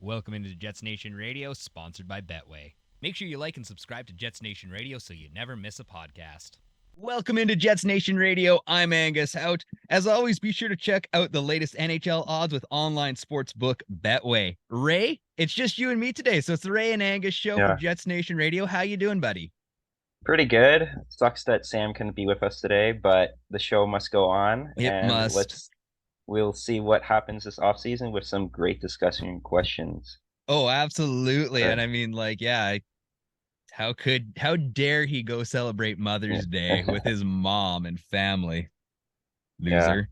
Welcome into Jets Nation Radio, sponsored by Betway. Make sure you like and subscribe to Jets Nation Radio so you never miss a podcast. Welcome into Jets Nation Radio. I'm Angus Out. As always, be sure to check out the latest NHL odds with online sportsbook Betway. Ray, it's just you and me today, so it's the Ray and Angus show for Jets Nation Radio. How you doing, buddy? Pretty good. Sucks that Sam couldn't be with us today, but the show must go on, It and must. we'll see what happens this offseason with some great discussion and questions. Oh, absolutely. Sure. And I mean, how dare he go celebrate Mother's Day with his mom and family? Loser.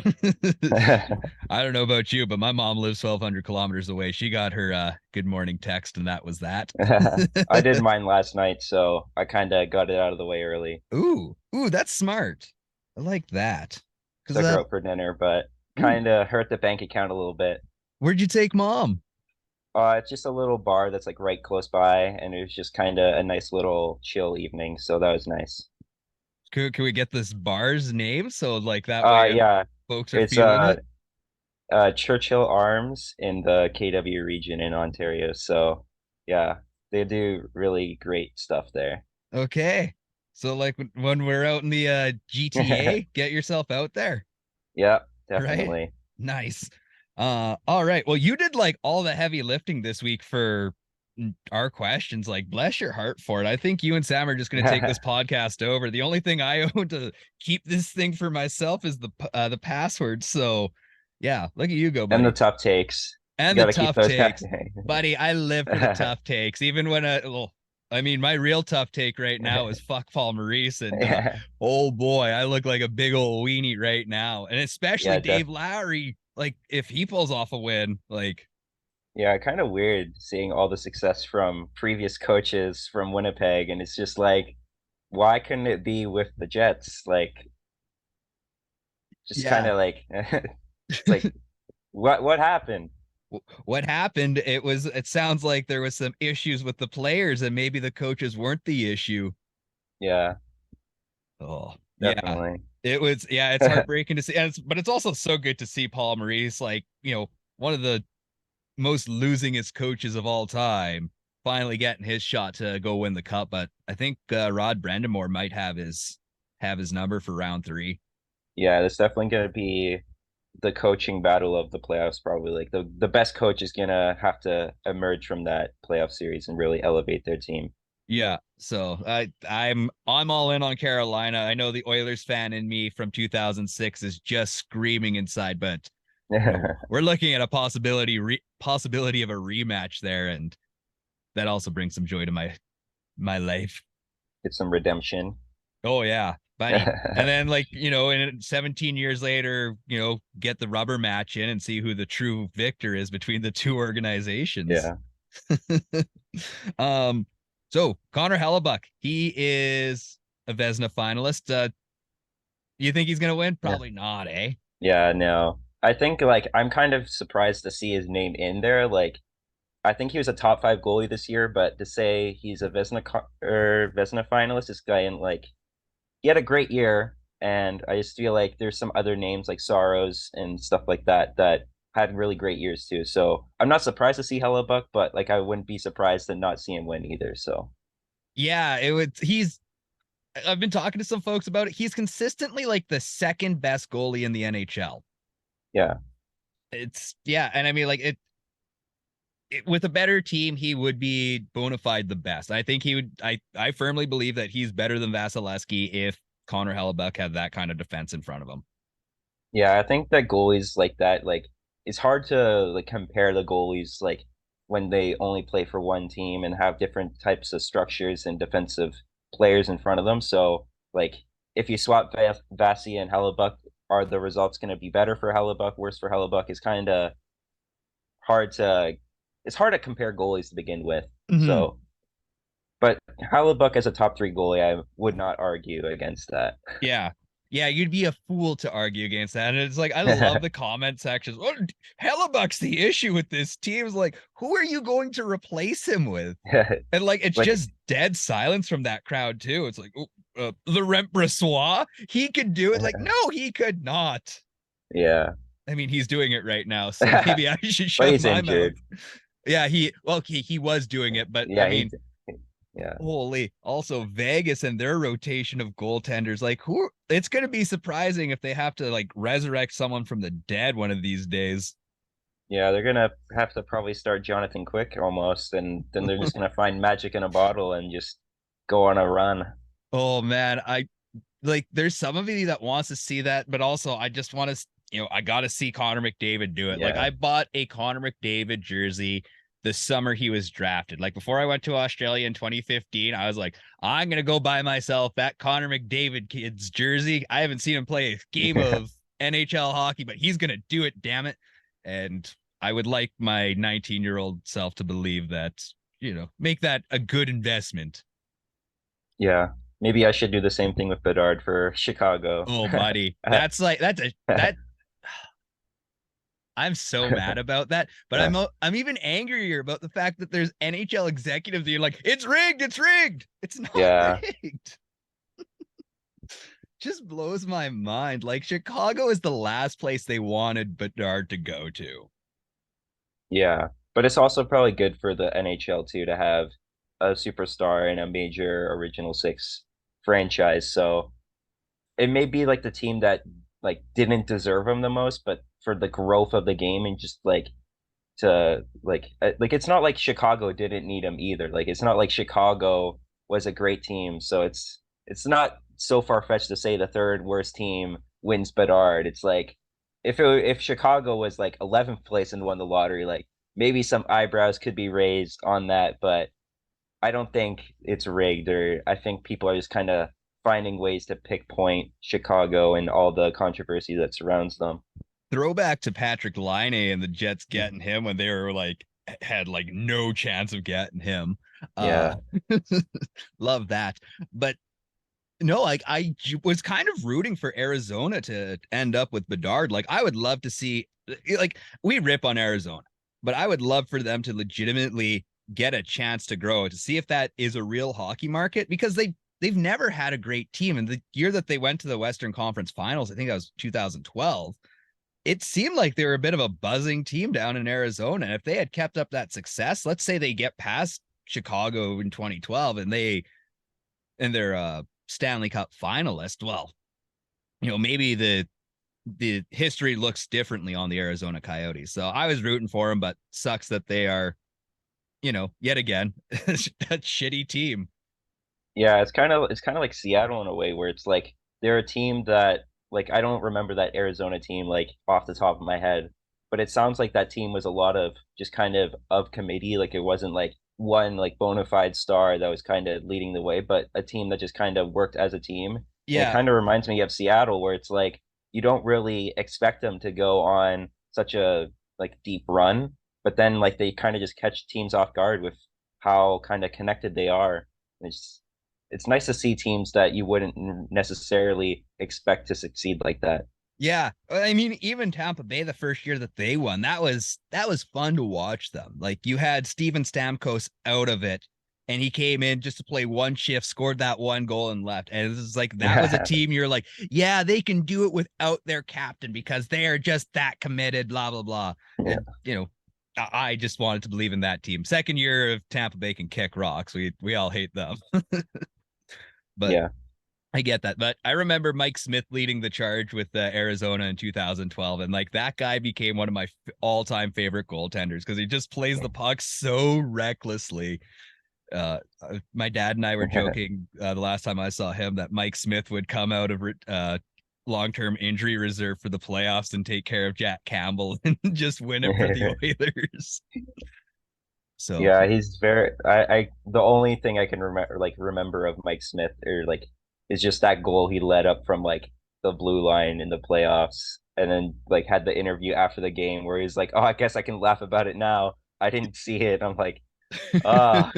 I don't know about you, but my mom lives 1,200 kilometers away. She got her good morning text, and that was that. I did mine last night, so I kind of got it out of the way early. Ooh, that's smart. I like that. Took her out for dinner, but kind of hurt the bank account a little bit. Where'd you take mom? It's just a little bar that's like right close by, and it was just kind of a nice little chill evening, so that was nice. Can we get this bar's name so like that way Yeah, folks are it's feeling it? Churchill Arms in the KW region in Ontario. So yeah, they do really great stuff there. Okay. So like when we're out in the GTA, get yourself out there. Yeah, definitely. Right? Nice. All right. Well, you did like all the heavy lifting this week for our questions. Like, bless your heart for it. I think you and Sam are just going to take this podcast over. The only thing I own to keep this thing for myself is the password. So, yeah, look at you go, buddy. And the tough takes. And the tough takes, buddy. I live for the tough takes, even when I mean, my real tough take right now is fuck Paul Maurice, and oh boy, I look like a big old weenie right now, and especially Dave Lowry. Like, if he pulls off a win, like, yeah, kind of weird seeing all the success from previous coaches from Winnipeg, and it's just like, why couldn't it be with the Jets? Like, just kind of like, it's like, what happened? What happened? It sounds like there was some issues with the players, and maybe the coaches weren't the issue. Yeah. Oh, definitely. Yeah. It was, it's heartbreaking to see, but it's also so good to see Paul Maurice, like, one of the most losingest coaches of all time, finally getting his shot to go win the cup. But I think Rod Brendamore might have his number for round 3. Yeah, that's definitely going to be the coaching battle of the playoffs. Probably like the best coach is going to have to emerge from that playoff series and really elevate their team. Yeah, so I'm all in on Carolina. I know the Oilers fan in me from 2006 is just screaming inside, but we're looking at a possibility of a rematch there, and that also brings some joy to my life. Get some redemption. Oh yeah, buddy. And then in 17 years later, get the rubber match in and see who the true victor is between the two organizations. Yeah. So Connor Hellebuyck, he is a Vezina finalist. You think he's gonna win? Probably not, eh? Yeah, no. I think like I'm kind of surprised to see his name in there. Like, I think he was a top 5 goalie this year, but to say he's a Vezina finalist, this guy in like he had a great year, and I just feel like there's some other names like Saros and stuff like that had really great years too. So I'm not surprised to see Hellebuyck, but like I wouldn't be surprised to not see him win either. So yeah, I've been talking to some folks about it. He's consistently like the second best goalie in the NHL. Yeah. And I mean, like it with a better team, he would be bona fide the best. I think he would. I firmly believe that he's better than Vasilevsky if Connor Hellebuyck had that kind of defense in front of him. Yeah, I think that goalies like that, like it's hard to like compare the goalies like when they only play for one team and have different types of structures and defensive players in front of them. So like if you swap Vasi and Hellebuyck, are the results going to be better for Hellebuyck, worse for Hellebuyck? Is kind of hard to it's hard to compare goalies to begin with. Mm-hmm. So, but Hellebuyck as a top 3 goalie, I would not argue against that. Yeah, you'd be a fool to argue against that. And it's like, I love the comment sections. Oh, Hellebuyck's the issue with this team. Is like, who are you going to replace him with? And like, it's just dead silence from that crowd too. It's like, Laurent Brossoit, he could do it. Like, no, he could not. Yeah. I mean, he's doing it right now, so maybe I should shut my mouth. Yeah, he was doing it, but I Yeah, mean, yeah. holy, also Vegas and their rotation of goaltenders, like who it's gonna be surprising if they have to like resurrect someone from the dead one of these days. Yeah, they're gonna have to probably start Jonathan Quick almost, and then they're just gonna find magic in a bottle and just go on a run. Oh man, I like there's some of you that wants to see that, but also I just want to, I got to see Connor McDavid do it. Like Yeah. I bought a Connor McDavid jersey the summer he was drafted. Like before I went to Australia in 2015, I was like, I'm gonna go buy myself that Connor McDavid kid's jersey. I haven't seen him play a game of NHL hockey, but he's gonna do it, damn it. And I would like my 19-year-old self to believe that, make that a good investment. Yeah. Maybe I should do the same thing with Bedard for Chicago. Oh, buddy. That I'm so mad about that, but Yeah. I'm even angrier about the fact that there's NHL executives that are like, it's rigged, it's rigged. It's not Yeah. rigged. Just blows my mind. Like Chicago is the last place they wanted Bedard to go to. Yeah. But it's also probably good for the NHL too to have a superstar in a major Original Six franchise. So it may be like the team that like didn't deserve him the most, but for the growth of the game and just like it's not like Chicago didn't need him either. Like it's not like Chicago was a great team, so it's not so far fetched to say the third worst team wins Bedard. It's like if Chicago was like 11th place and won the lottery, like maybe some eyebrows could be raised on that, but I don't think it's rigged, or I think people are just kind of finding ways to pick point Chicago and all the controversy that surrounds them. Throwback to Patrick Laine and the Jets getting him when they were like had like no chance of getting him. Uh Yeah. love that. But no, like was kind of rooting for Arizona to end up with Bedard. Like I would love to see, like we rip on Arizona, but I would love for them to legitimately get a chance to grow, to see if that is a real hockey market, because they've never had a great team. And the year that they went to the Western Conference Finals, I think that was 2012, it seemed like they were a bit of a buzzing team down in Arizona. And if they had kept up that success, let's say they get past Chicago in 2012 and they're Stanley Cup finalist, well, maybe the history looks differently on the Arizona Coyotes. So I was rooting for them, but sucks that they are, yet again, that shitty team. Yeah, it's kind of like Seattle in a way where it's like they're a team that like I don't remember that Arizona team like off the top of my head, but it sounds like that team was a lot of just kind of committee, like it wasn't like one like bona fide star that was kind of leading the way, but a team that just kind of worked as a team. And it Yeah. kind of reminds me of Seattle where it's like you don't really expect them to go on such a like deep run, but then like they kind of just catch teams off guard with how kind of connected they are. It's nice to see teams that you wouldn't necessarily expect to succeed like that. Yeah. I mean, even Tampa Bay, the first year that they won, that was fun to watch them. Like you had Steven Stamkos out of it, and he came in just to play one shift, scored that one goal and left. And it's like that was a Yeah, team you're like, yeah, they can do it without their captain because they are just that committed, blah, blah, blah. yeah, And I just wanted to believe in that team. Second year of Tampa Bay can kick rocks. We all hate them. But yeah, I get that, but I remember Mike Smith leading the charge with Arizona in 2012, and like that guy became one of my all-time favorite goaltenders because he just plays the puck so recklessly. My dad and I were joking the last time I saw him that Mike Smith would come out of long-term injury reserve for the playoffs and take care of Jack Campbell and just win it for the Oilers. So yeah. He's very. The only thing I can remember of Mike Smith or like is just that goal he led up from like the blue line in the playoffs, and then like had the interview after the game where he's like, "Oh, I guess I can laugh about it now. I didn't see it." I'm like, "Ah,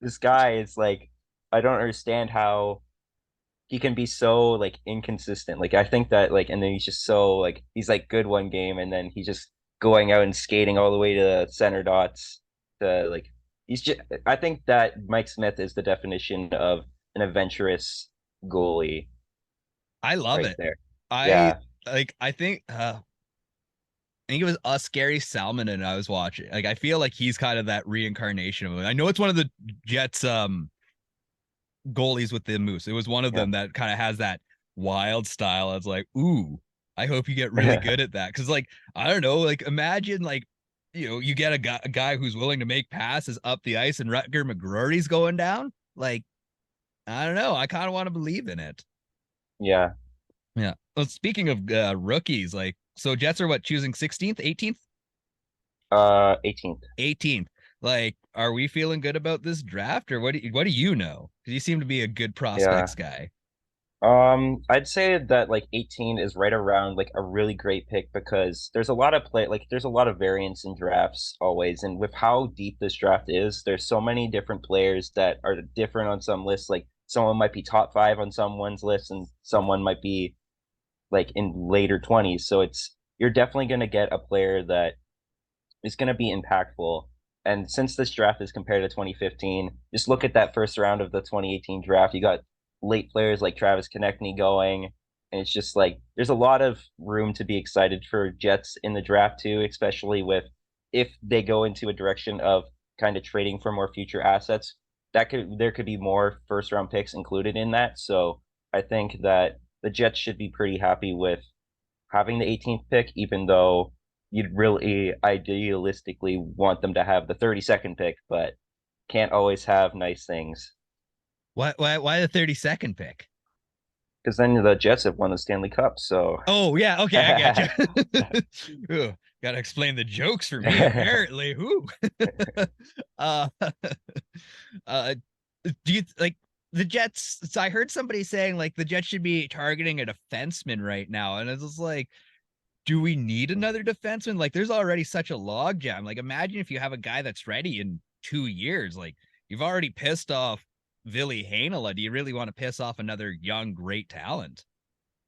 this guy is like, I don't understand how he can be so like inconsistent. Like I think that like and then he's just so like he's like good one game and then he's just going out and skating all the way to center dots to like he's just I think that Mike Smith is the definition of an adventurous goalie I love right it. there. I Yeah. I think think it was Gary Salmon and I was watching. Like, I feel like he's kind of that reincarnation of it. I know it's one of the Jets goalies with the Moose. It was one of Yeah. them that kind of has that wild style. I was like, ooh, I hope you get really good at that. Cause like, I don't know, like imagine like, you get a guy who's willing to make passes up the ice and Rutger McGrory's going down. Like, I don't know. I kind of want to believe in it. Yeah. Yeah. Well, speaking of rookies, like, so Jets are what, choosing 16th, 18th? 18th. 18th. Like, are we feeling good about this draft, or what do you know? Because you seem to be a good Yeah. prospects guy. I'd say that like 18 is right around like a really great pick because there's a lot of there's a lot of variance in drafts always, and with how deep this draft is, there's so many different players that are different on some lists. Like someone might be top five on someone's list, and someone might be like in later 20s. So you're definitely gonna get a player that is gonna be impactful. And since this draft is compared to 2015, just look at that first round of the 2018 draft. You got late players like Travis Konechny going, and it's just like there's a lot of room to be excited for Jets in the draft too, especially with if they go into a direction of kind of trading for more future assets. There could be more first round picks included in that. So I think that the Jets should be pretty happy with having the 18th pick, even though you'd really idealistically want them to have the 32nd pick, but can't always have nice things. Why the 32nd pick? Because then the Jets have won the Stanley Cup, so Oh yeah, okay, I got you. Gotta explain the jokes for me, apparently. Who? uh, do you like the Jets? So I heard somebody saying like the Jets should be targeting a defenseman right now, and it's just like, do we need another defenseman? Like, there's already such a logjam. Like, imagine if you have a guy that's ready in 2 years. Like, you've already pissed off Ville Heinola. Do you really want to piss off another young, great talent?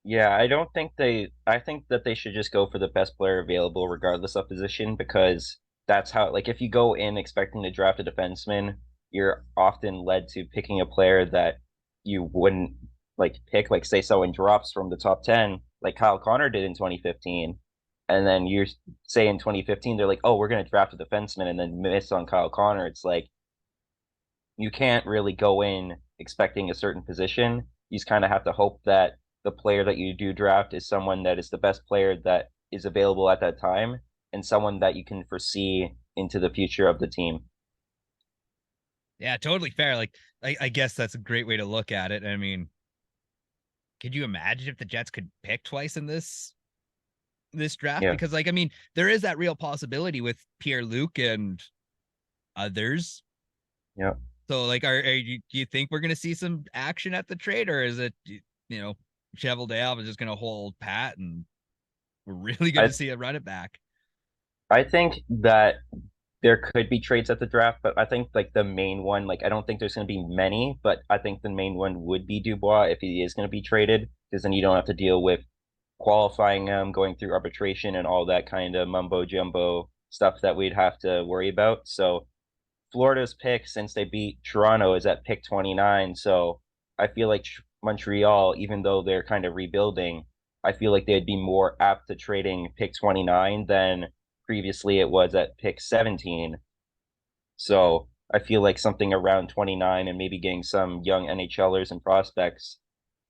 yeah, I don't think I think that they should just go for the best player available regardless of position because that's how, like, if you go in expecting to draft a defenseman, you're often led to picking a player that you wouldn't like pick, like say someone drops from the top 10, like Kyle Connor did in 2015. And then you say in 2015, they're like, oh, we're going to draft a defenseman and then miss on Kyle Connor. It's like, you can't really go in expecting a certain position. You just kind of have to hope that the player that you do draft is someone that is the best player that is available at that time and someone that you can foresee into the future of the team. Yeah, totally fair. Like, I guess that's a great way to look at it. I mean, could you imagine if the Jets could pick twice in this draft? Yeah. Because, like, I mean, there is that real possibility with Pierre-Luc and others. Yeah. So, like, do you think we're going to see some action at the trade, or is it, Cheveldayoff is just going to hold pat and we're really going I to see a run it back? I think that there could be trades at the draft, but I think like the main one, like I don't think there's going to be many, but I think the main one would be Dubois if he is going to be traded, because then you don't have to deal with qualifying him, going through arbitration, and all that kind of mumbo jumbo stuff that we'd have to worry about. So Florida's pick, since they beat Toronto, is at pick 29. So I feel like Montreal, even though they're kind of rebuilding, I feel like they'd be more apt to trading pick 29 than previously it was at pick 17. So I feel like something around 29 and maybe getting some young NHLers and prospects.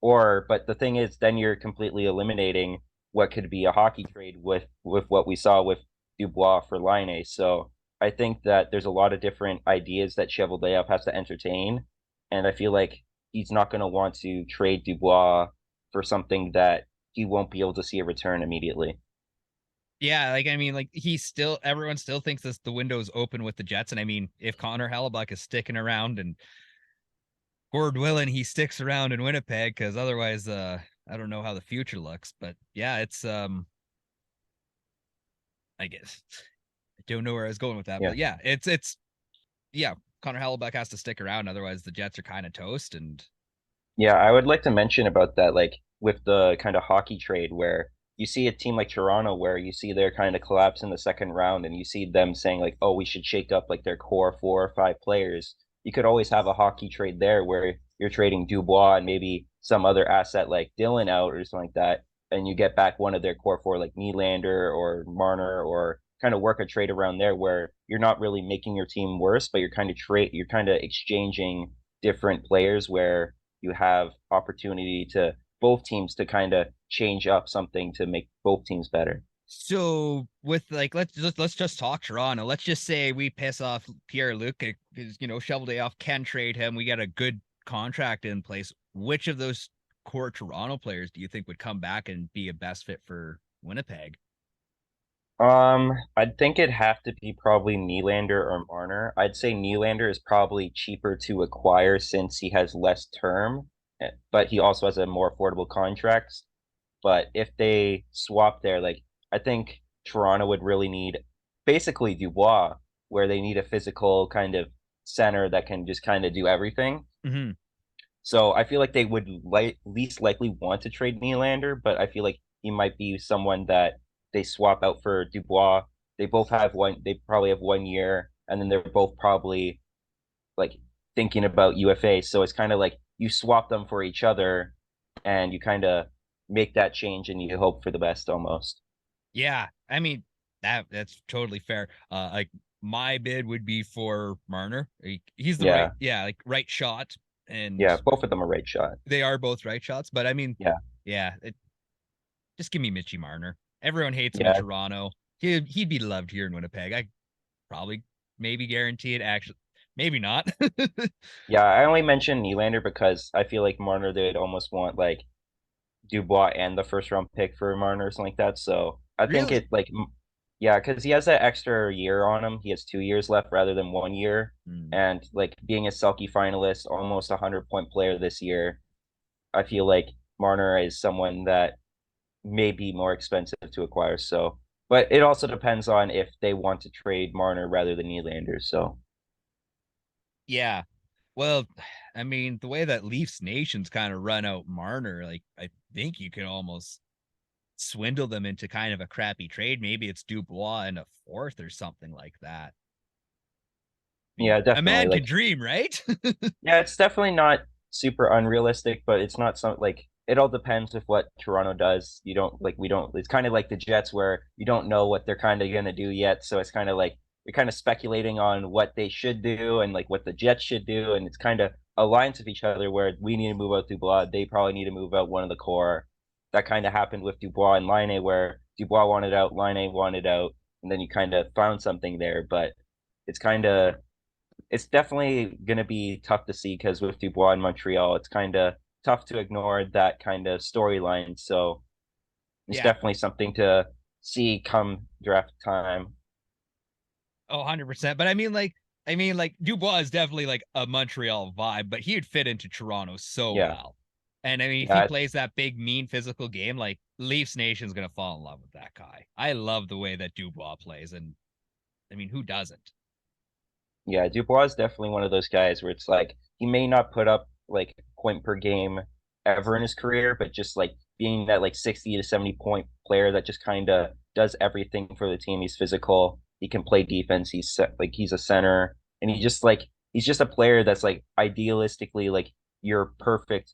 But the thing is, then you're completely eliminating what could be a hockey trade with what we saw with Dubois for Line. So I think that there's a lot of different ideas that Cheveldayoff has to entertain, and I feel like he's not going to want to trade Dubois for something that he won't be able to see a return immediately. Yeah, like, I mean, like, everyone still thinks this the window's open with the Jets. And I mean, if Connor Hellebuyck is sticking around and Gord willing, he sticks around in Winnipeg, because otherwise, I don't know how the future looks. But yeah, it's I guess I don't know where I was going with that, Yeah. but yeah, yeah, Connor Hellebuyck has to stick around, otherwise the Jets are kind of toast. And Yeah, I would like to mention about that, like with the kind of hockey trade where you see a team like Toronto where you see their kind of collapse in the second round and you see them saying like, oh, we should shake up like their core 4 or 5 players. You could always have a hockey trade there where you're trading Dubois and maybe some other asset like Dylan out or something like that. and you get back one of their core four like Nylander or Marner, or kind of work a trade around there where you're not really making your team worse, but you're kind of exchanging different players where you have opportunity to both teams to kind of change up something to make both teams better. So with like let's just talk Toronto. Let's just say we piss off Pierre-Luc because Shovelday can trade him. We got a good contract in place. Which of those core Toronto players do you think would come back and be a best fit for Winnipeg? I'd think it'd have to be probably Nylander or Marner. I'd say Nylander is probably cheaper to acquire since he has less term, but he also has a more affordable contract. But if they swap there, like I think Toronto would really need basically Dubois, where they need a physical kind of center that can just kind of do everything. Mm-hmm. So I feel like they would least likely want to trade Nylander, but I feel like he might be someone that they swap out for Dubois. They probably have 1 year, and then they're both probably like thinking about UFA. So it's kind of like you swap them for each other and you kind of make that change and you hope for the best almost. Yeah, I mean that's totally fair. Like my bid would be for Marner. He's the right, Yeah. yeah, like right shot, and Yeah. Both of them are right shot. they are both right shots. But I mean, Yeah. yeah, just give me Mitchie Marner. Everyone hates him in Yeah. Toronto. He'd be loved here in Winnipeg. I probably maybe guarantee it. Actually, maybe not. Yeah. I only mentioned Nylander because I feel like Marner, they'd almost want like Dubois and the first round pick for Marner or something like that. So I think Really? it like yeah, because he has that extra year on him. He has 2 years left rather than 1 year. Hmm. And like being a Selke finalist, almost 100-point player this year, I feel like Marner is someone that may be more expensive to acquire. So, but it also depends on if they want to trade Marner rather than Nylander. So, Yeah. Well, I mean, the way that Leafs Nations kind of run out Marner, like I think you can almost swindle them into kind of a crappy trade. Maybe it's Dubois and a fourth or something like that. I mean, yeah, a definitely. man can Like, dream, right? yeah, it's definitely not super unrealistic, but it's not some like it all depends with what Toronto does. You don't like we don't it's kind of like the Jets where you don't know what they're kind of going to do yet, so it's kind of like you're kind of speculating on what they should do and like what the Jets should do, and it's kind of aligns with each other where we need to move out Dubois, they probably need to move out one of the core. That kind of happened with Dubois and Line, where Dubois wanted out, Line wanted out, and then you kind of found something there, but it's kind of it's definitely going to be tough to see because with Dubois in Montreal, it's kind of tough to ignore that kind of storyline. So it's Yeah. definitely something to see come draft time. Oh, 100%. But I mean, like Dubois is definitely like a Montreal vibe, but he'd fit into Toronto so Yeah. well. And I mean, if he Yeah. plays that big, mean physical game, like Leafs Nation's gonna fall in love with that guy. I love the way that Dubois plays, and I mean, who doesn't? Yeah. Dubois is definitely one of those guys where it's like he may not put up like point per game ever in his career, but just like being that like 60 to 70 point player that just kind of does everything for the team. He's physical. He can play defense. Like he's a center, and he's just a player that's like idealistically like your perfect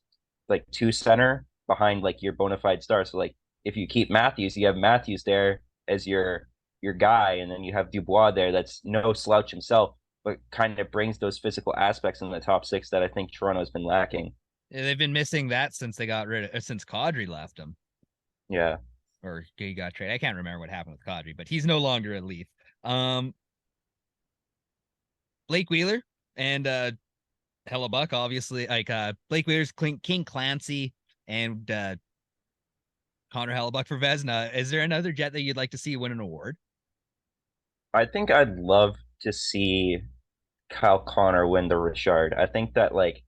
like two center behind like your bona fide star. So like if you keep Matthews, you have Matthews there as your guy, and then you have Dubois there that's no slouch himself, but kind of brings those physical aspects in the top six that I think Toronto's been lacking. They've been missing that since they got rid of since Kadri left them Yeah. or he got traded. I can't remember what happened with Kadri, but he's no longer a Leaf. Um, Blake Wheeler and Hellebuyck, obviously, like Blake Wheeler's King Clancy and Connor Hellebuyck for Vezina. Is there another Jet that you'd like to see win an award? I think I'd love to see Kyle Connor win the Richard. I think that like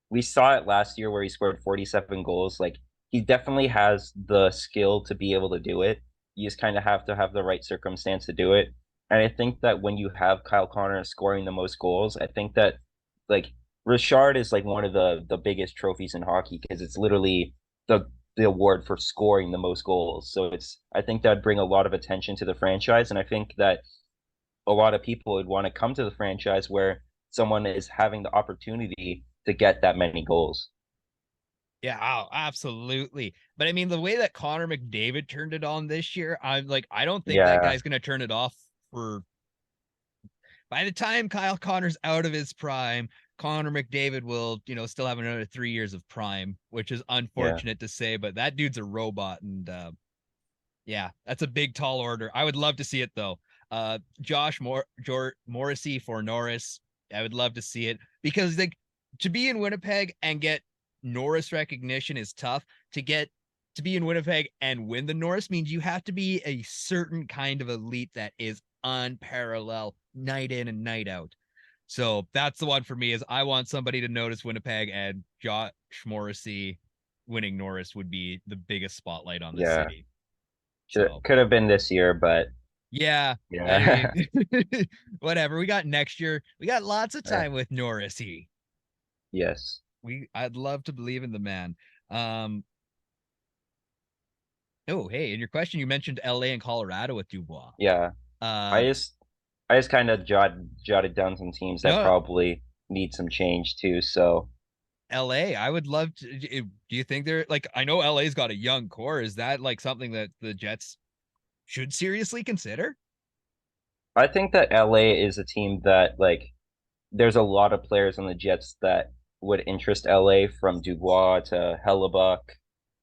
we saw it last year where he scored 47 goals. Like he definitely has the skill to be able to do it. You just kind of have to have the right circumstance to do it. And I think that when you have Kyle Connor scoring the most goals, I think that like Richard is like one of the biggest trophies in hockey because it's literally the award for scoring the most goals. So it's I think that'd bring a lot of attention to the franchise, and I think that a lot of people would want to come to the franchise where someone is having the opportunity to get that many goals. Yeah, oh, absolutely. But I mean, the way that Connor McDavid turned it on this year, I'm like, I don't think that Yeah, guy's going to turn it off for by the time Kyle Connor's out of his prime. Connor McDavid will, still have another 3 years of prime, which is yeah, unfortunate to say, but that dude's a robot. And yeah, that's a big, tall order. I would love to see it though. Morrissey for Norris. I would love to see it because like to be in Winnipeg and get Norris recognition is tough. To be in Winnipeg and win the Norris means you have to be a certain kind of elite that is unparalleled night in and night out. So that's the one for me is I want somebody to notice Winnipeg, and Josh Morrissey winning Norris would be the biggest spotlight on the yeah. city. Should So could have been this year, but yeah, I yeah. mean, whatever. We got next year. We got lots of Eh, time with Norrisy. yes. I'd love to believe in the man. Um, oh, hey, in your question, you mentioned LA and Colorado with Dubois. Yeah. Uh, I just I just kind of jotted down some teams that no, probably need some change too. So LA. I would love to. Do you think they're like? I know LA's got a young core. Is that like something that the Jets should seriously consider? I think that LA is a team that like there's a lot of players on the Jets that would interest LA from Dubois to Hellebuyck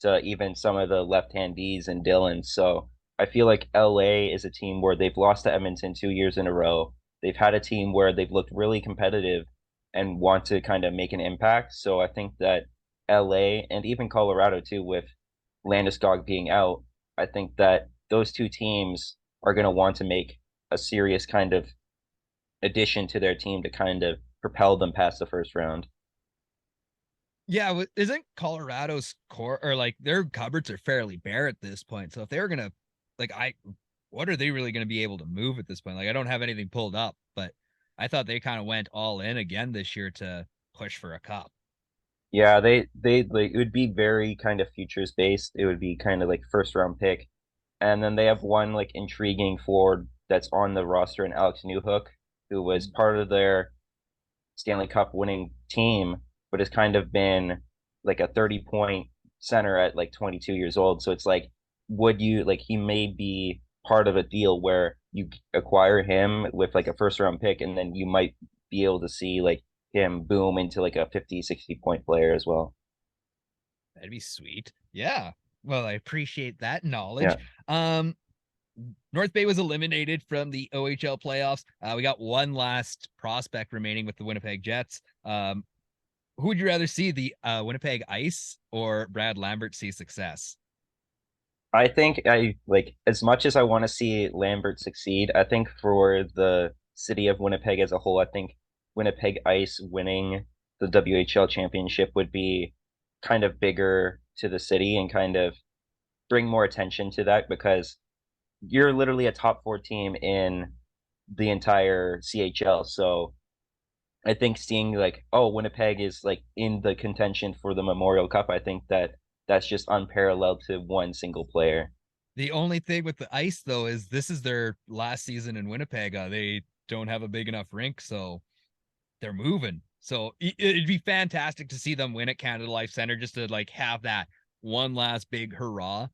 to even some of the left-handies and Dylan. So I feel like LA is a team where they've lost to Edmonton 2 years in a row. They've had a team where they've looked really competitive and want to kind of make an impact. So I think that LA and even Colorado too, with Landeskog being out, I think that those two teams are going to want to make a serious kind of addition to their team to kind of propel them past the first round. Yeah, isn't Colorado's core or like their cupboards are fairly bare at this point. So if they were gonna like what are they really gonna be able to move at this point? Like I don't have anything pulled up, but I thought they kind of went all in again this year to push for a cup. Yeah, they like it would be very kind of futures based. It would be kind of like first round pick. And then they have one like intriguing forward that's on the roster in Alex Newhook, who was part of their Stanley Cup winning team, but has kind of been like a 30-point center at like 22 years old. So it's like, would you like he may be part of a deal where you acquire him with like a first round pick and then you might be able to see like him boom into like a 50, 60 point player as well. That'd be sweet. Yeah. Well, I appreciate that knowledge. Yeah. Um, North Bay was eliminated from the OHL playoffs. We got one last prospect remaining with the Winnipeg Jets. Who would you rather see, the Winnipeg Ice or Brad Lambert see success? I think I like as much as I want to see Lambert succeed, I think for the city of Winnipeg as a whole, I think Winnipeg Ice winning the WHL championship would be kind of bigger to the city and kind of bring more attention to that because you're literally a top four team in the entire CHL. So I think seeing like, oh, Winnipeg is like in the contention for the Memorial Cup, I think that that's just unparalleled to one single player. The only thing with the Ice though is this is their last season in Winnipeg. They don't have a big enough rink, so they're moving. So it'd be fantastic to see them win at Canada Life Center just to like have that one last big hurrah.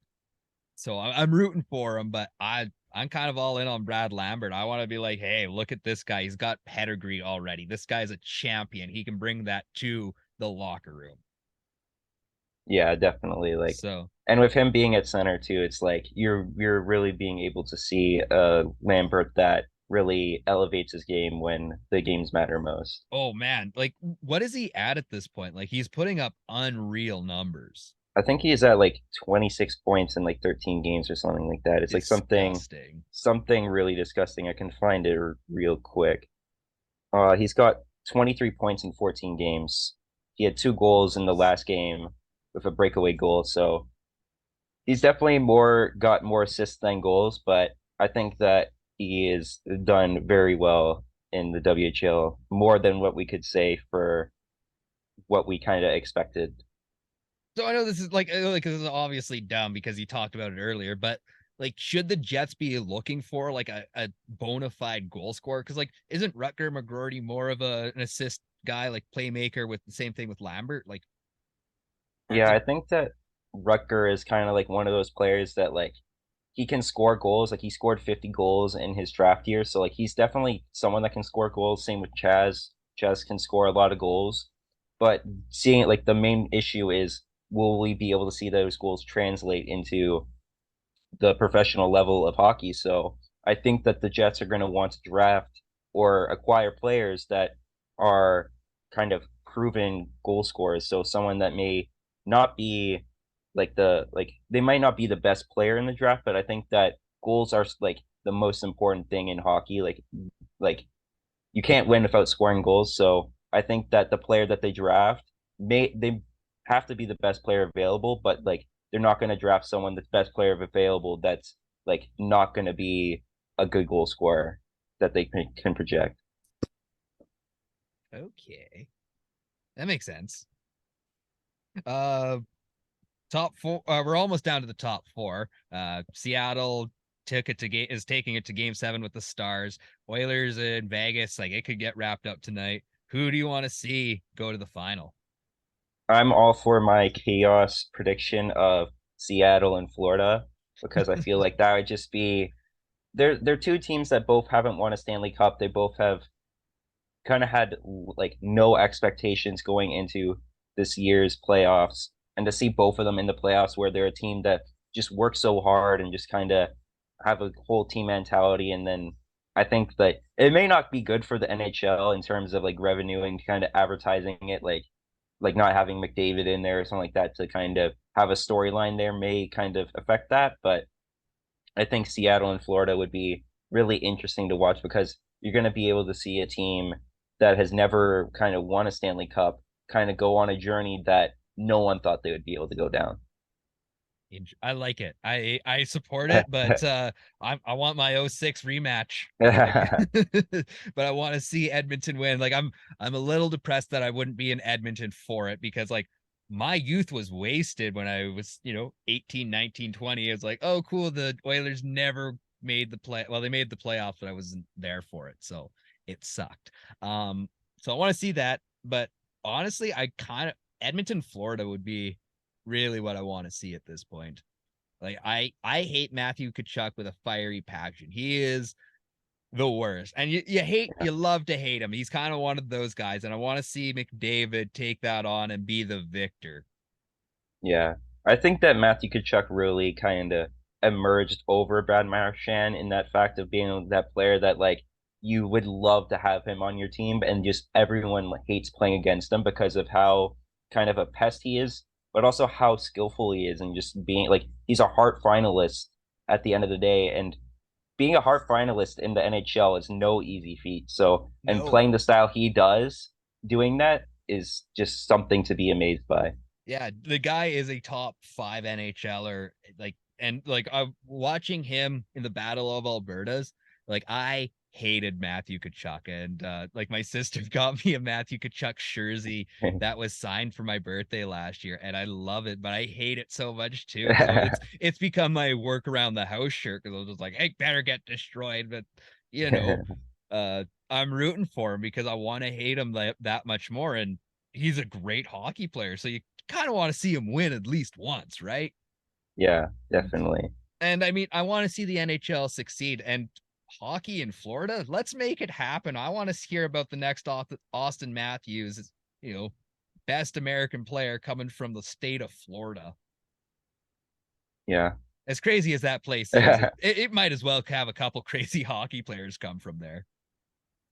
So I'm rooting for him, but I'm kind of all in on Brad Lambert. I want to be like, hey, look at this guy. He's got pedigree already. This guy's a champion. He can bring that to the locker room. Yeah, definitely. Like, So, and with him being at center too, it's like you're really being able to see Lambert that really elevates his game when the games matter most. oh man, like what is he at this point? Like he's putting up unreal numbers. I think he's at like 26 points in like 13 games or something like that. It's like Disgusting. something really disgusting. I can find it real quick. He's got 23 points in 14 games. He had 2 goals in the last game with a breakaway goal. So he's definitely more assists than goals, but I think that he is done very well in the WHL, more than what we could say for what we kind of expected. So I know this is like this is obviously dumb because you talked about it earlier, but like should the Jets be looking for like a bona fide goal scorer? Because like isn't Rutger McGroarty more of an assist guy, like playmaker with the same thing with Lambert? Like Yeah, I think that Rutger is kind of like one of those players that like he can score goals. Like he scored 50 goals in his draft year. So like he's definitely someone that can score goals. Same with Chaz. Chaz can score a lot of goals. But seeing it like the main issue is will we be able to see those goals translate into the professional level of hockey? So I think that the Jets are going to want to draft or acquire players that are kind of proven goal scorers. So someone that may not be like they might not be the best player in the draft, but I think that goals are like the most important thing in hockey. Like you can't win without scoring goals. So I think that the player that they draft they have to be the best player available, but like they're not going to draft someone that's best player available that's like not going to be a good goal scorer that they can project. Okay, that makes sense. Uh, top four. We're almost down to the top four. Seattle is taking it to Game 7 with the Stars. Oilers in Vegas, like it could get wrapped up tonight. Who do you want to see go to the final? I'm all for my chaos prediction of Seattle and Florida because I feel like that would just be they're two teams that both haven't won a Stanley Cup. They both have kind of had like no expectations going into this year's playoffs, and to see both of them in the playoffs where they're a team that just works so hard and just kind of have a whole team mentality, and then I think that it may not be good for the NHL in terms of like revenue and kind of advertising it, like not having McDavid in there or something like that to kind of have a storyline there may kind of affect that, but I think Seattle and Florida would be really interesting to watch because you're going to be able to see a team that has never kind of won a Stanley Cup kind of go on a journey that no one thought they would be able to go down. I like it. I support it, but I want my '06 rematch. Like, but I want to see Edmonton win. Like I'm a little depressed that I wouldn't be in Edmonton for it because like my youth was wasted when I was, 18, 19, 20. It's like, oh cool, the Oilers never made the play. Well, they made the playoffs, but I wasn't there for it. So it sucked. So I want to see that, but honestly, I kind of Edmonton, Florida would be really what I want to see at this point. Like I hate Matthew Tkachuk with a fiery passion. He is the worst. And you love to hate him. He's kind of one of those guys. And I want to see McDavid take that on and be the victor. Yeah, I think that Matthew Tkachuk really kind of emerged over Brad Marchand in that fact of being that player that like you would love to have him on your team, and just everyone hates playing against him because of how kind of a pest he is, but also how skillful he is, and just being like he's a Hart finalist at the end of the day, and being a Hart finalist in the NHL is no easy feat. So, and No. playing the style he does, doing that is just something to be amazed by. Yeah, the guy is a top 5 NHLer. Like watching him in the Battle of Alberta's, like I hated Matthew Tkachuk, and like my sister got me a Matthew Tkachuk jersey that was signed for my birthday last year, and I love it, but I hate it so much too. So it's become my work around the house shirt because I was just like, hey, better get destroyed. But you know, I'm rooting for him because I want to hate him that much more, and he's a great hockey player. So you kind of want to see him win at least once, right? Yeah, definitely. And I mean, I want to see the NHL succeed, and hockey in Florida. Let's make it happen. I want to hear about the next Austin Matthews, best American player coming from the state of Florida. Yeah. As crazy as that place is, it might as well have a couple crazy hockey players come from there.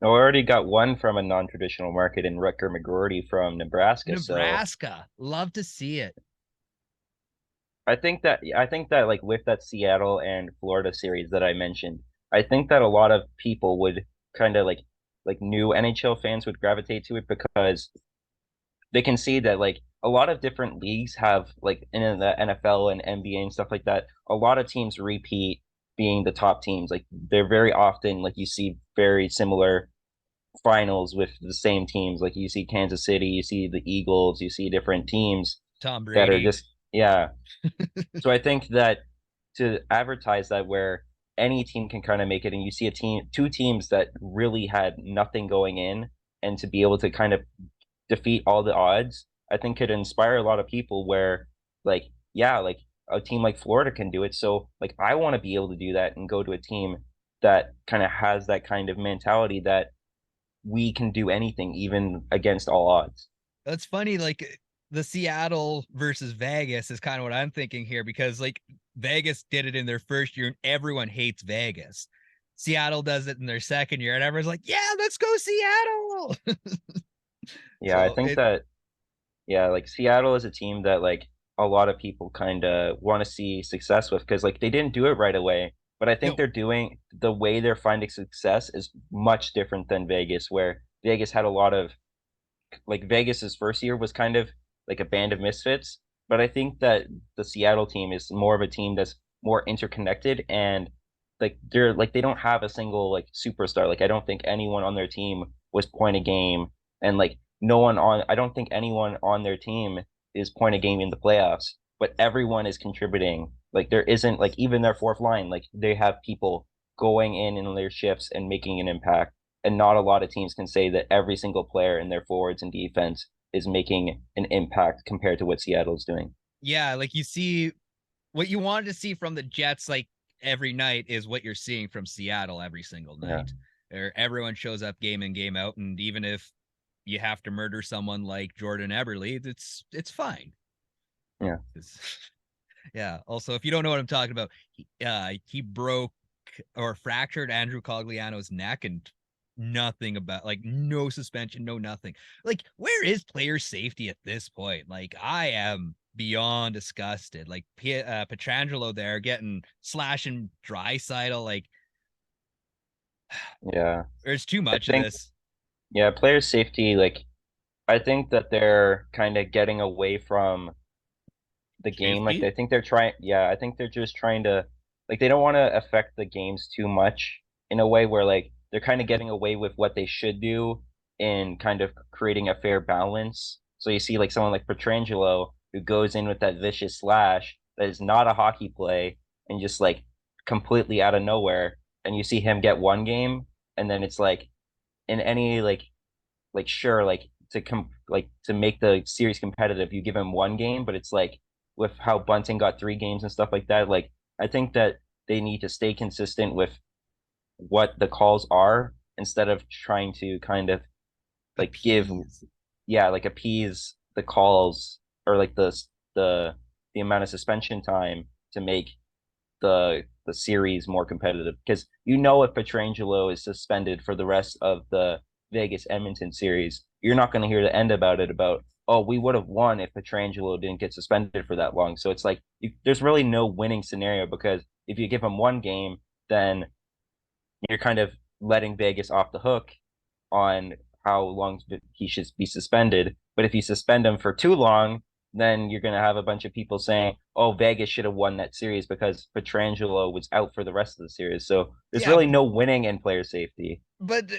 No, I already got one from a non-traditional market in Rutger McGroarty from Nebraska. So Nebraska, love to see it. I think that like with that Seattle and Florida series that I mentioned, I think that a lot of people would kind of like new NHL fans would gravitate to it because they can see that like a lot of different leagues have like in the NFL and NBA and stuff like that, a lot of teams repeat being the top teams. Like they're very often like you see very similar finals with the same teams. Like you see Kansas City, you see the Eagles, you see different teams Tom that are Brady. just yeah. So I think that to advertise that where any team can kind of make it, and you see two teams that really had nothing going in, and to be able to kind of defeat all the odds, I think could inspire a lot of people where like yeah, like a team like Florida can do it. So like I want to be able to do that and go to a team that kind of has that kind of mentality that we can do anything even against all odds. That's funny. Like the Seattle versus Vegas is kind of what I'm thinking here because like Vegas did it in their first year and everyone hates Vegas. Seattle does it in their second year and everyone's like, yeah, let's go Seattle. Yeah, I So think it, that yeah, like Seattle is a team that like a lot of people kind of want to see success with because like they didn't do it right away, but I think no, they're doing the way they're finding success is much different than Vegas, where Vegas had a lot of like Vegas's first year was kind of like a band of misfits, but I think that the Seattle team is more of a team that's more interconnected and like they don't have a single like superstar. Like I don't think anyone on their team was point a game and like no one on I don't think anyone on their team is point a game in the playoffs, but everyone is contributing. Like there isn't like even their fourth line, like they have people going in their shifts and making an impact, and not a lot of teams can say that every single player in their forwards and defense is making an impact compared to what Seattle's doing. yeah, like you see what you wanted to see from the Jets like every night is what you're seeing from Seattle every single Yeah. night. Or everyone shows up game in, game out, and even if you have to murder someone like Jordan Eberle, it's fine. Yeah. Yeah. Also, if you don't know what I'm talking about, he broke or fractured Andrew Cogliano's neck and nothing about like no suspension, no nothing. Like, where is player safety at this point? Like, I am beyond disgusted. Like Petrangelo there getting slashing Draisaitl, like Yeah. there's too I much of think this. yeah, player safety, like I think that they're kind of getting away from the game. Like Safety? I think they're trying yeah, I think they're just trying to like they don't want to affect the games too much in a way where like they're kind of getting away with what they should do in kind of creating a fair balance. So you see like someone like Petrangelo who goes in with that vicious slash that is not a hockey play and just like completely out of nowhere, and you see him get one game, and then it's like in any like sure like to make the series competitive you give him one game, but it's like with how Bunting got 3 games and stuff like that, like I think that they need to stay consistent with what the calls are instead of trying to kind of like give Appease. yeah like appease the calls or like the the amount of suspension time to make the series more competitive, because you know if Petrangelo is suspended for the rest of the Vegas Edmonton series, you're not going to hear the end about it about oh we would have won if Petrangelo didn't get suspended for that long. So it's like there's really no winning scenario, because if you give him one game, then you're kind of letting Vegas off the hook on how long he should be suspended. But if you suspend him for too long, then you're going to have a bunch of people saying, "Oh, Vegas should have won that series because Petrangelo was out for the rest of the series." So there's Yeah, really no winning in player safety. but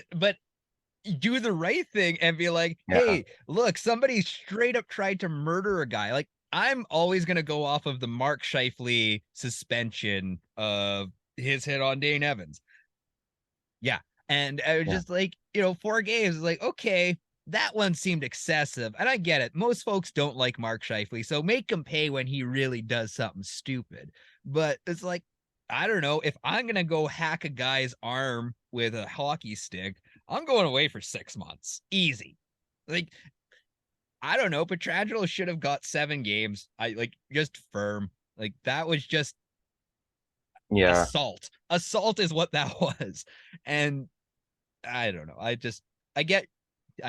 do the right thing and be like, Yeah, hey, look, somebody straight up tried to murder a guy. Like, I'm always gonna go off of the Mark Scheifele suspension of his hit on Dane Evans. Yeah. And I was yeah, just like, 4 games, like, okay, that one seemed excessive. And I get it. Most folks don't like Mark Scheifele, so make him pay when he really does something stupid. But it's like, I don't know, if I'm gonna go hack a guy's arm with a hockey stick, I'm going away for 6 months. Easy. Like, I don't know. Petrangelo should have got 7 games. I like just firm. Like that was just yeah, assault. Assault is what that was. And I don't know. I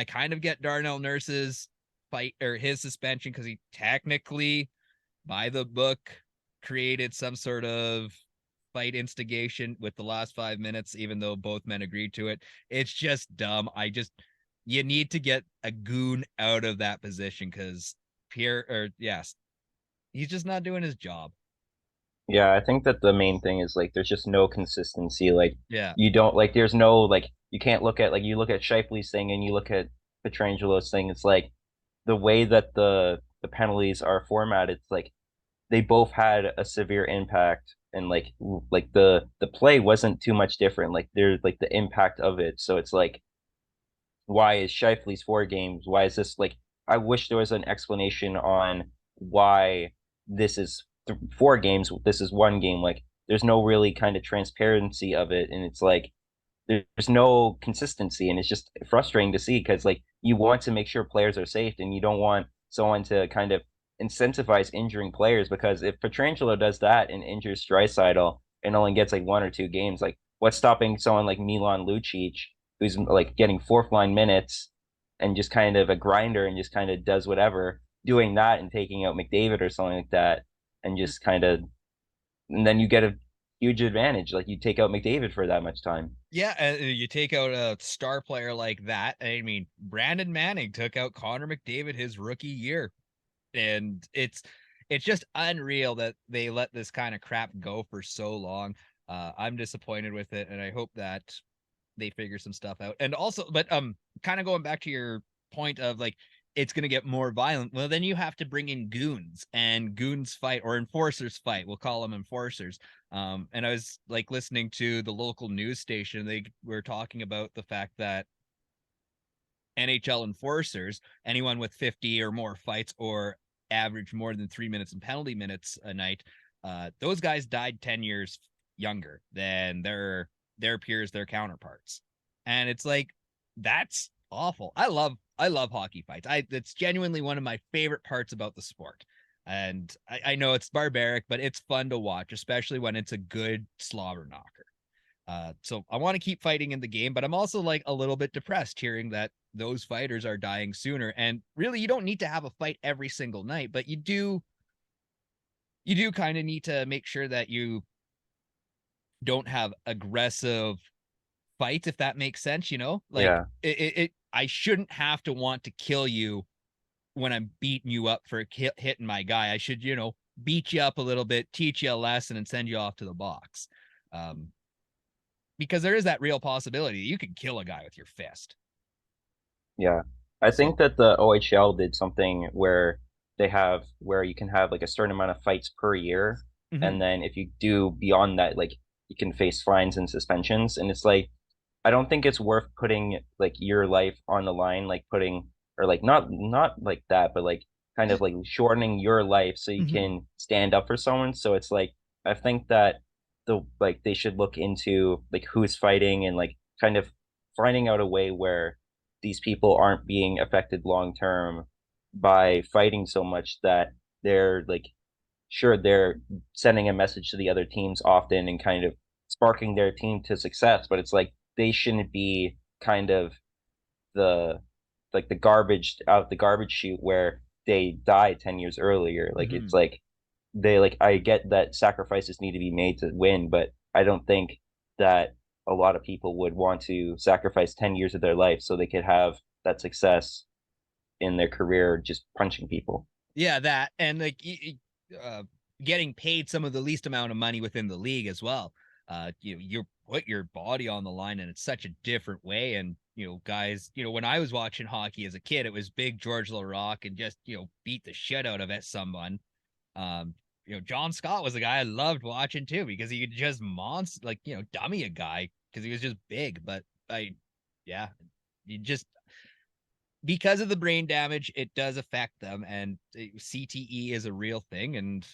kind of get Darnell Nurse's fight or his suspension because he technically, by the book, created some sort of fight instigation with the last 5 minutes, even though both men agreed to it. It's just dumb. You need to get a goon out of that position because yes, he's just not doing his job. yeah. I think that the main thing is like there's just no consistency. Like Yeah. you don't like there's no like you can't look at like you look at Shifley's thing and you look at Petrangelo's thing. It's like the way that the penalties are formatted. It's like they both had a severe impact, and like the play wasn't too much different, like there's like the impact of it. So it's like why is Shifley's 4 games, why is this like I wish there was an explanation on why this is 4 games, this is 1 game. Like there's no really kind of transparency of it, and it's like there's no consistency, and it's just frustrating to see because like you want to make sure players are safe, and you don't want someone to kind of incentivize injuring players because if Petrangelo does that and injures Draisaitl and only gets like 1 or 2 games, like what's stopping someone like Milan Lucic who's like getting fourth line minutes and just kind of a grinder and just kind of does whatever, doing that and taking out McDavid or something like that, and just kind of, and then you get a huge advantage. Like you take out McDavid for that much time. Yeah, you take out a star player like that. I mean, Brandon Manning took out Connor McDavid his rookie year, and it's just unreal that they let this kind of crap go for so long. I'm disappointed with it, and I hope that they figure some stuff out. And also, but kind of going back to your point of like it's going to get more violent. Well, then you have to bring in goons, and goons fight, or enforcers fight. We'll call them enforcers. And I was like listening to the local news station. They were talking about the fact that NHL enforcers, anyone with 50 or more fights or average more than 3 minutes in penalty minutes a night, those guys died 10 years younger than their peers, their counterparts. And it's like, that's awful. I love hockey fights. It's genuinely one of my favorite parts about the sport. And I know it's barbaric, but it's fun to watch, especially when it's a good slobber knocker. So I want to keep fighting in the game, but I'm also like a little bit depressed hearing that those fighters are dying sooner. And really, you don't need to have a fight every single night, but you do kind of need to make sure that you don't have aggressive fights, if that makes sense. Like Yeah. I shouldn't have to want to kill you when I'm beating you up for hitting my guy. I should, beat you up a little bit, teach you a lesson, and send you off to the box. Because there is that real possibility you could kill a guy with your fist. Yeah. I So, think that the OHL did something where where you can have like a certain amount of fights per year. mhm. And then if you do beyond that, like you can face fines and suspensions. And it's like, I don't think it's worth putting like your life on the line, like putting, or like not like that, but like kind of like shortening your life so you Mhm. can stand up for someone. So it's like, I think that they should look into like who's fighting and like kind of finding out a way where these people aren't being affected long term by fighting so much that they're like, sure, they're sending a message to the other teams often and kind of sparking their team to success, but it's like they shouldn't be kind of the like the garbage out the garbage chute where they die 10 years earlier. Like it's Mhm. like they like, I get that sacrifices need to be made to win, but I don't think that a lot of people would want to sacrifice 10 years of their life so they could have that success in their career just punching people. Yeah, that, and like uh, getting paid some of the least amount of money within the league as well. You put your body on the line, and it's such a different way. And guys, when I was watching hockey as a kid, it was big George LaRock and just beat the shit out of it someone. Um, John Scott was a guy I loved watching too because he could just dummy a guy because he was just big. But yeah, you just because of the brain damage, it does affect them, and CTE is a real thing. And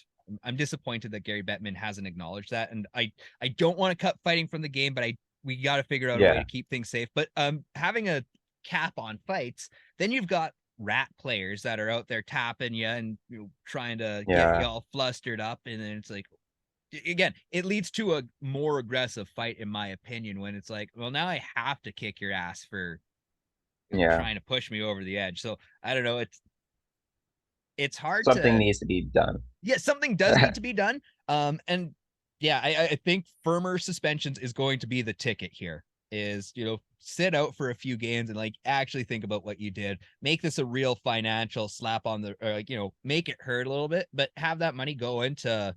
I'm disappointed that Gary Bettman hasn't acknowledged that. And I don't want to cut fighting from the game, but we got to figure out a way to Yeah. keep things safe. But having a cap on fights, then you've got rat players that are out there tapping you and trying to get you Yeah. all flustered up, and then it's like, again, it leads to a more aggressive fight, in my opinion, when it's like, well, now I have to kick your ass for Yeah. trying to push me over the edge. So I don't know. It's hard Something to, needs to be done. yeah, something does need to be done. And yeah, I think firmer suspensions is going to be the ticket here. Is sit out for a few games and like actually think about what you did. Make this a real financial slap on the, or like make it hurt a little bit, but have that money go into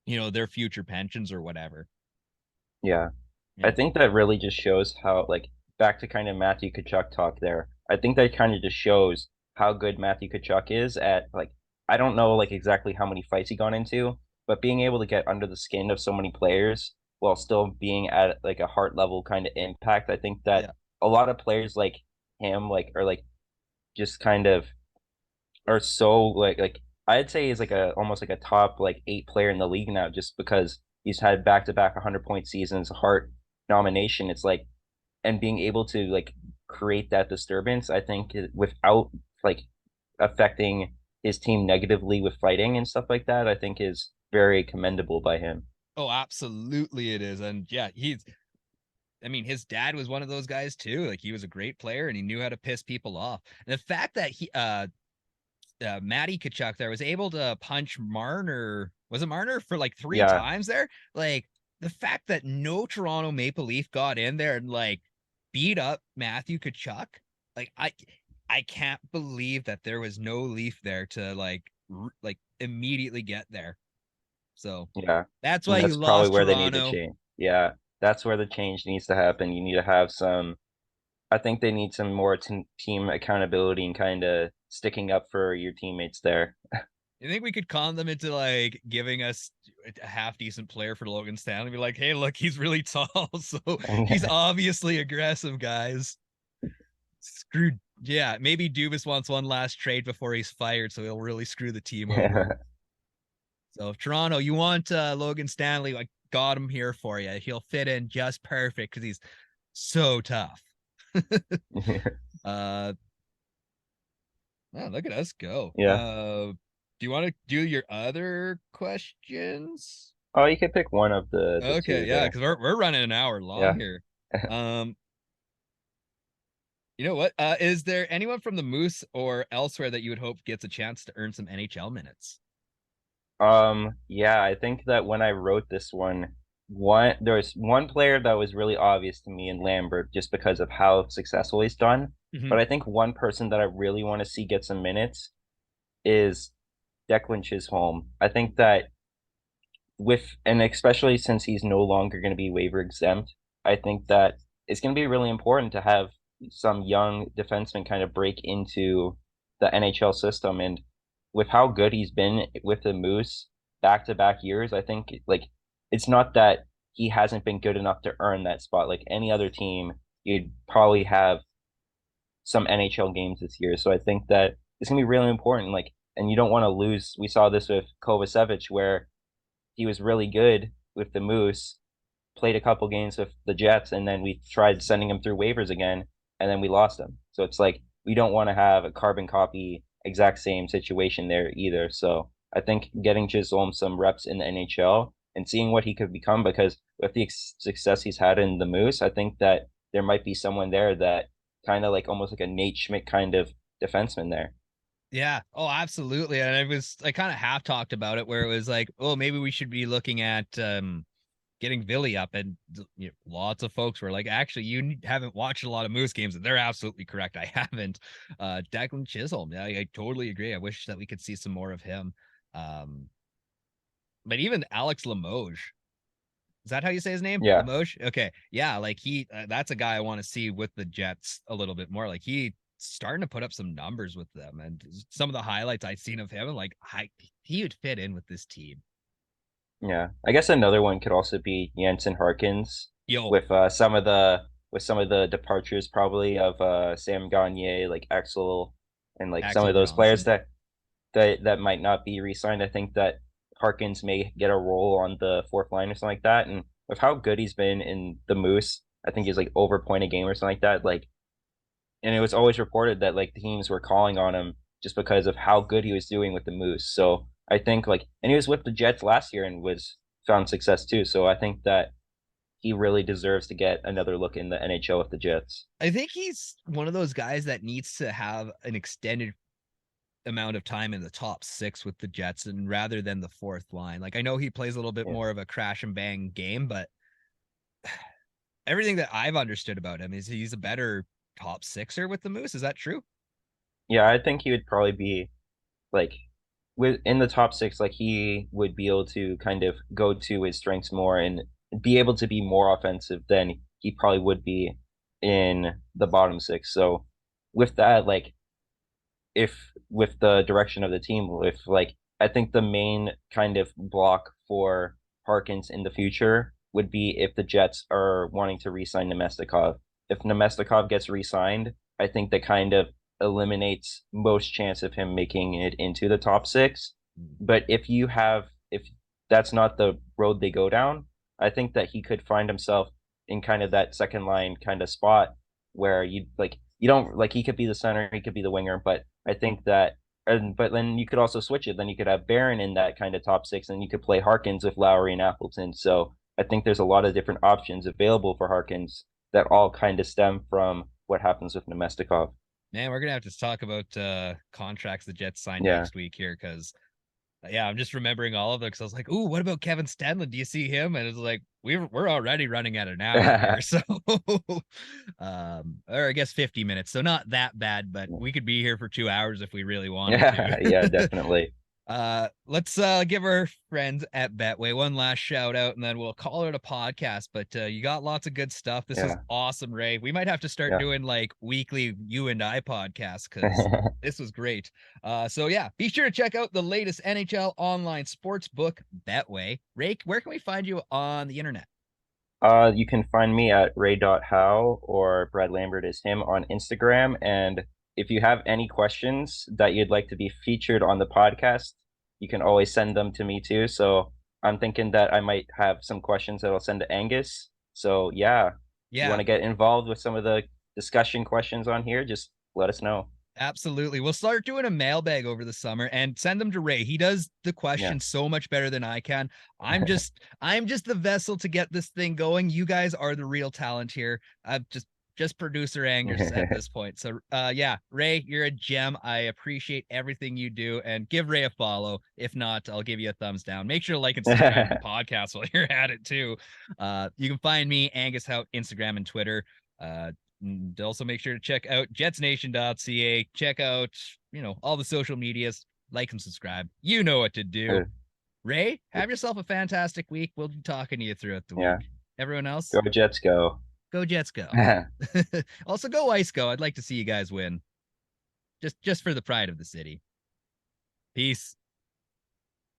their future pensions or whatever. Yeah. I Yeah. think that really just shows how, like, back to kind of Matthew Kachuk talk there. I think that kind of just shows how good Matthew Kachuk is at, like, I don't know, like, exactly how many fights he got into, but being able to get under the skin of so many players while still being at, like, a heart level kind of impact. I think that Yeah. a lot of players like him, like, are, like, just kind of are so like I'd say he's like a almost like a top like 8 player in the league now, just because he's had back-to-back 100-point seasons, Hart nomination. It's like, and being able to like create that disturbance, I think without like affecting his team negatively with fighting and stuff like that, I think is very commendable by him. Oh, absolutely it is. And yeah, I mean, his dad was one of those guys too. Like he was a great player and he knew how to piss people off. And the fact that Matty Kachuk there was able to punch Marner, was it Marner for like three Yeah, times there? Like the fact that no Toronto Maple Leaf got in there and like beat up Matthew Kachuk, like I can't believe that there was no Leaf there to like immediately get there. So yeah. that's And why you that's probably lost where they need to Toronto. change. Yeah, that's where the change needs to happen. You need to have some, I think they need some more team accountability and kind of sticking up for your teammates there. I think we could con them into like giving us a half decent player for Logan Stanley. Be like, hey, look, he's really tall, so he's obviously aggressive, guys. Screwed. Yeah, maybe Dubas wants one last trade before he's fired, so he'll really screw the team over. So if Toronto, you want Logan Stanley, I got him here for you. He'll fit in just perfect because he's so tough. uh, look at us go. Yeah. Do you want to do your other questions? Oh, you could pick one of the Okay, two yeah, there. because we're running an hour long Yeah. here. Um, you know what? Is there anyone from the Moose or elsewhere that you would hope gets a chance to earn some NHL minutes? Yeah, I think that when I wrote this one there was one player that was really obvious to me in Lambert just because of how successful he's done. Mhm. But I think one person that I really want to see get some minutes is Declan Chisholm. I think that and especially since he's no longer going to be waiver exempt, I think that it's going to be really important to have some young defenseman kind of break into the NHL system. And with how good he's been with the Moose back-to-back years, I think like it's not that he hasn't been good enough to earn that spot. Like any other team, you'd probably have some NHL games this year. So I think that it's gonna be really important. Like, and you don't want to lose. We saw this with Kovacevic, where he was really good with the Moose, played a couple games with the Jets, and then we tried sending him through waivers again, and then we lost him. So it's like we don't want to have a carbon copy exact same situation there either. So I think getting Chisholm some reps in the NHL and seeing what he could become, because with the success he's had in the Moose, I think that there might be someone there that kind of like almost like a Nate Schmidt kind of defenseman there. Yeah. Oh, absolutely. And I kind of half talked about it where it was like, oh, maybe we should be looking at getting Billy up, and lots of folks were like, actually, you haven't watched a lot of Moose games, and they're absolutely correct. I haven't. Declan Chisholm, yeah, I totally agree. I wish that we could see some more of him. Um, but even Alex Limoges, is that how you say his name? Yeah. Limoges? Okay, yeah, like that's a guy I want to see with the Jets a little bit more. Like he starting to put up some numbers with them, and some of the highlights I've seen of him, like he would fit in with this team. Yeah, I guess another one could also be Jansen Harkins Yo, with some of the departures probably of Sam Gagne, like Axel, and like some Axel of those players Johnson. that might not be re-signed. I think that Harkins may get a role on the fourth line or something like that. And with how good he's been in the Moose, I think he's like over a point a game or something like that. Like, and it was always reported that like the teams were calling on him just because of how good he was doing with the Moose. So I think like, and he was with the Jets last year and was found success too. So I think that he really deserves to get another look in the NHL with the Jets. I think he's one of those guys that needs to have an extended amount of time in the top six with the Jets, and rather than the fourth line. Like I know he plays a little bit Yeah. more of a crash and bang game, but everything that I've understood about him is he's a better top sixer with the Moose. Is that true? Yeah, I think he would probably be like with in the top six, like he would be able to kind of go to his strengths more and be able to be more offensive than he probably would be in the bottom six. So with that, like if with the direction of the team, if like I think the main kind of block for Harkins in the future would be if the Jets are wanting to re-sign Nemestikov. If Nemestikov gets re-signed, I think that kind of eliminates most chance of him making it into the top six. But if that's not the road they go down, I think that he could find himself in kind of that second line kind of spot where you don't like he could be the center, he could be the winger, but I think that but then you could also switch it. Then you could have Barron in that kind of top six, and you could play Harkins with Lowry and Appleton. So I think there's a lot of different options available for Harkins that all kind of stem from what happens with Nemestikov. Man, we're gonna have to talk about contracts the Jets signed Yeah. next week here, because yeah, I'm just remembering all of them, because I was like, "Ooh, what about Kevin Stenlund? Do you see him?" And it's like we're already running out of an hour here, so or I guess 50 minutes, so not that bad, but we could be here for 2 hours if we really wanted Yeah, to. yeah, definitely. Let's give our friends at Betway one last shout out, and then we'll call it a podcast. But you got lots of good stuff. This was Yeah. awesome, Ray. We might have to start Yeah. doing like weekly you and I podcasts, because this was great. So yeah, be sure to check out the latest NHL online sports book, Betway. Ray, where can we find you on the internet? You can find me at ray.how, or Brad Lambert is him on Instagram. And if you have any questions that you'd like to be featured on the podcast, you can always send them to me too. So I'm thinking that I might have some questions that I'll send to Angus. So yeah, if you Yeah, want to get involved with some of the discussion questions on here, just let us know. absolutely. We'll start doing a mailbag over the summer and send them to Ray. He does the Yeah. questions so much better than I can. I'm just the vessel to get this thing going. You guys are the real talent here. I'm just producer Angus at this point. So yeah, Ray, you're a gem. I appreciate everything you do, and give Ray a follow. If not, I'll give you a thumbs down. Make sure to like and subscribe to the podcast while you're at it too. You can find me, Angus Hout, Instagram and Twitter. And also make sure to check out jetsnation.ca. Check out, all the social medias. Like and subscribe. You know what to do. Ray, have yourself a fantastic week. We'll be talking to you throughout the Yeah. week. Everyone else, Go Jets, go. go Jets, go. Also, go Ice, go. I'd like to see you guys win. Just for the pride of the city. Peace.